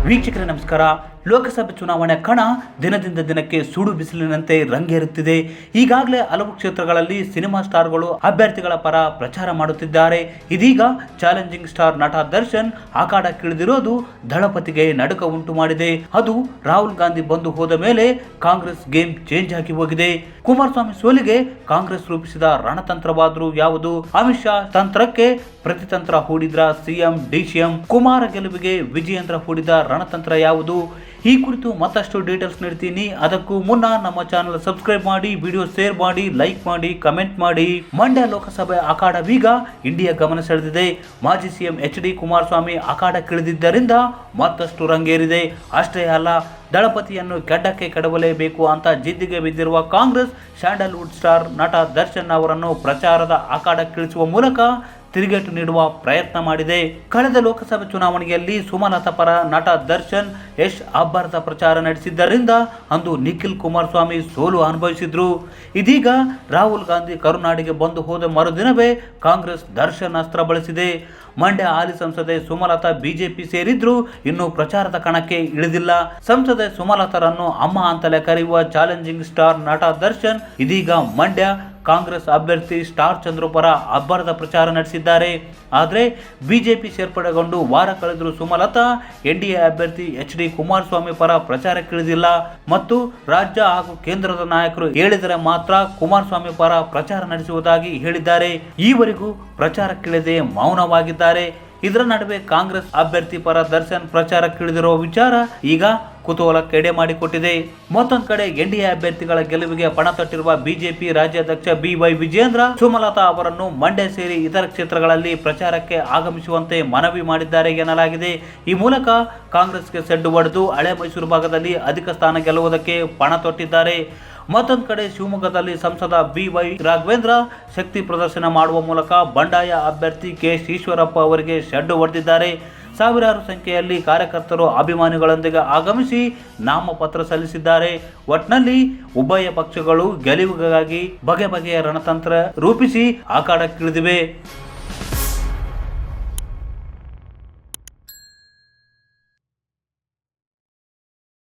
ವೀಕ್ಷಕರೇ ನಮಸ್ಕಾರ. ಲೋಕಸಭೆ ಚುನಾವಣೆ ಕಣ ದಿನದಿಂದ ದಿನಕ್ಕೆ ಸುಡು ಬಿಸಿಲಿನಂತೆ ರಂಗೇರುತ್ತಿದೆ. ಈಗಾಗಲೇ ಹಲವು ಕ್ಷೇತ್ರಗಳಲ್ಲಿ ಸಿನಿಮಾ ಸ್ಟಾರ್ಗಳು ಅಭ್ಯರ್ಥಿಗಳ ಪರ ಪ್ರಚಾರ ಮಾಡುತ್ತಿದ್ದಾರೆ. ಇದೀಗ ಚಾಲೆಂಜಿಂಗ್ ಸ್ಟಾರ್ ನಟ ದರ್ಶನ್ ಅಖಾಡಕ್ಕಿಳಿದಿರೋದು ದಳಪತಿಗೆ ನಡುಕ ಉಂಟು ಮಾಡಿದೆ. ಅದು ರಾಹುಲ್ ಗಾಂಧಿ ಬಂದು ಹೋದ ಮೇಲೆ ಕಾಂಗ್ರೆಸ್ ಗೇಮ್ ಚೇಂಜ್ ಆಗಿ ಹೋಗಿದೆ. ಕುಮಾರಸ್ವಾಮಿ ಸೋಲಿಗೆ ಕಾಂಗ್ರೆಸ್ ರೂಪಿಸಿದ ರಣತಂತ್ರವಾದರೂ ಯಾವುದು? ಅಮಿತ್ ಶಾ ತಂತ್ರಕ್ಕೆ ಪ್ರತಿತಂತ್ರ ಹೂಡಿದ್ರ ಸಿಎಂ ಡಿಸಿಎಂ. ಕುಮಾರ ಗೆಲುವಿಗೆ ವಿಜಯೇಂದ್ರ ಹೂಡಿದ ರಣತಂತ್ರ ಯಾವುದು? ಈ ಕುರಿತು ಮತ್ತಷ್ಟು ಡೀಟೇಲ್ಸ್ ನೀಡ್ತೀನಿ. ಅದಕ್ಕೂ ಮುನ್ನ ನಮ್ಮ ಚಾನಲ್ ಸಬ್ಸ್ಕ್ರೈಬ್ ಮಾಡಿ, ವಿಡಿಯೋ ಶೇರ್ ಮಾಡಿ, ಲೈಕ್ ಮಾಡಿ, ಕಮೆಂಟ್ ಮಾಡಿ. ಮಂಡ್ಯ ಲೋಕಸಭೆ ಅಖಾಡವೀಗ ಇಂಡಿಯಾ ಗಮನ ಸೆಳೆದಿದೆ. ಮಾಜಿ ಸಿಎಂ ಎಚ್.ಡಿ. ಕುಮಾರಸ್ವಾಮಿ ಅಖಾಡಕ್ಕಿಳಿದಿದ್ದರಿಂದ ಮತ್ತಷ್ಟು ರಂಗೇರಿದೆ. ಅಷ್ಟೇ ಅಲ್ಲ, ದಳಪತಿಯನ್ನು ಕೆಡ್ಡಕ್ಕೆ ಕೆಡವಲೇಬೇಕು ಅಂತ ಜಿದ್ದಿಗೆ ಬಿದ್ದಿರುವ ಕಾಂಗ್ರೆಸ್ ಸ್ಯಾಂಡಲ್ವುಡ್ ಸ್ಟಾರ್ ನಟ ದರ್ಶನ್ ಅವರನ್ನು ಪ್ರಚಾರದ ಅಖಾಡಕ್ಕಿಳಿಸುವ ಮೂಲಕ ತಿರುಗೇಟು ನೀಡುವ ಪ್ರಯತ್ನ ಮಾಡಿದೆ. ಕಳೆದ ಲೋಕಸಭೆ ಚುನಾವಣೆಯಲ್ಲಿ ಸುಮಲತಾ ಪರ ನಟ ದರ್ಶನ್ ಯಶ್ ಅಬ್ಬರದ ಪ್ರಚಾರ ನಡೆಸಿದ್ದರಿಂದ ಅಂದು ನಿಖಿಲ್ ಕುಮಾರಸ್ವಾಮಿ ಸೋಲು ಅನುಭವಿಸಿದ್ರು. ಇದೀಗ ರಾಹುಲ್ ಗಾಂಧಿ ಕರುನಾಡಿಗೆ ಬಂದು ಹೋದ ಮರುದಿನವೇ ಕಾಂಗ್ರೆಸ್ ದರ್ಶನ್ ಅಸ್ತ್ರ ಬಳಸಿದೆ. ಮಂಡ್ಯ ಹಾಲಿ ಸಂಸದೆ ಸುಮಲತಾ ಬಿಜೆಪಿ ಸೇರಿದ್ರು ಇನ್ನು ಪ್ರಚಾರದ ಕಣಕ್ಕೆ ಇಳಿದಿಲ್ಲ. ಸಂಸದೆ ಸುಮಲತಾರನ್ನು ಅಮ್ಮ ಅಂತಲೇ ಕರೆಯುವ ಚಾಲೆಂಜಿಂಗ್ ಸ್ಟಾರ್ ನಟ ದರ್ಶನ್ ಇದೀಗ ಮಂಡ್ಯ ಕಾಂಗ್ರೆಸ್ ಅಭ್ಯರ್ಥಿ ಸ್ಟಾರ್ ಚಂದ್ರು ಪರ ಅಬ್ಬರದ ಪ್ರಚಾರ ನಡೆಸಿದ್ದಾರೆ. ಆದರೆ ಬಿಜೆಪಿ ಸೇರ್ಪಡೆಗೊಂಡು ವಾರ ಕಳೆದರೂ ಸುಮಲತಾ ಎನ್ಡಿಎ ಅಭ್ಯರ್ಥಿ ಎಚ್.ಡಿ. ಕುಮಾರಸ್ವಾಮಿ ಪರ ಪ್ರಚಾರಕ್ಕಿಳಿದಿಲ್ಲ ಮತ್ತು ರಾಜ್ಯ ಹಾಗೂ ಕೇಂದ್ರದ ನಾಯಕರು ಹೇಳಿದರೆ ಮಾತ್ರ ಕುಮಾರಸ್ವಾಮಿ ಪರ ಪ್ರಚಾರ ನಡೆಸುವುದಾಗಿ ಹೇಳಿದ್ದಾರೆ. ಈವರೆಗೂ ಪ್ರಚಾರಕ್ಕಿಳಿದೇ ಮೌನವಾಗಿದ್ದಾರೆ. ಇದರ ನಡುವೆ ಕಾಂಗ್ರೆಸ್ ಅಭ್ಯರ್ಥಿ ಪರ ದರ್ಶನ್ ಪ್ರಚಾರಕ್ಕಿಳಿದಿರುವ ವಿಚಾರ ಈಗ ಕುತೂಹಲಕ್ಕೆ ಎಡೆ ಮಾಡಿಕೊಟ್ಟಿದೆ. ಮತ್ತೊಂದು ಕಡೆ ಎನ್ಡಿಎ ಅಭ್ಯರ್ಥಿಗಳ ಗೆಲುವಿಗೆ ಪಣ ತೊಟ್ಟಿರುವ ಬಿಜೆಪಿ ರಾಜ್ಯಾಧ್ಯಕ್ಷ ಬಿ.ವೈ. ವಿಜಯೇಂದ್ರ ಸುಮಲತಾ ಅವರನ್ನು ಮಂಡ್ಯ ಸೇರಿ ಇತರ ಕ್ಷೇತ್ರಗಳಲ್ಲಿ ಪ್ರಚಾರಕ್ಕೆ ಆಗಮಿಸುವಂತೆ ಮನವಿ ಮಾಡಿದ್ದಾರೆ ಎನ್ನಲಾಗಿದೆ. ಈ ಮೂಲಕ ಕಾಂಗ್ರೆಸ್ಗೆ ಸೆಡ್ಡು ಹೊಡೆದು ಹಳೆ ಮೈಸೂರು ಭಾಗದಲ್ಲಿ ಅಧಿಕ ಸ್ಥಾನ ಗೆಲ್ಲುವುದಕ್ಕೆ ಪಣ ತೊಟ್ಟಿದ್ದಾರೆ. ಮತ್ತೊಂದು ಕಡೆ ಶಿವಮೊಗ್ಗದಲ್ಲಿ ಸಂಸದ ಬಿ.ವೈ. ರಾಘವೇಂದ್ರ ಶಕ್ತಿ ಪ್ರದರ್ಶನ ಮಾಡುವ ಮೂಲಕ ಬಂಡಾಯ ಅಭ್ಯರ್ಥಿ ಕೆ.ಎಸ್. ಈಶ್ವರಪ್ಪ ಅವರಿಗೆ ಸೆಡ್ಡು ಹೊಡೆದಿದ್ದಾರೆ. ಸಾವಿರಾರು ಸಂಖ್ಯೆಯಲ್ಲಿ ಕಾರ್ಯಕರ್ತರು ಅಭಿಮಾನಿಗಳೊಂದಿಗೆ ಆಗಮಿಸಿ ನಾಮಪತ್ರ ಸಲ್ಲಿಸಿದ್ದಾರೆ. ಒಟ್ನಲ್ಲಿ ಉಭಯ ಪಕ್ಷಗಳು ಗೆಲುವಿಗಾಗಿ ಬಗೆ ಬಗೆಯ ರಣತಂತ್ರ ರೂಪಿಸಿ ಅಖಾಡಕ್ಕಿಳಿದಿವೆ.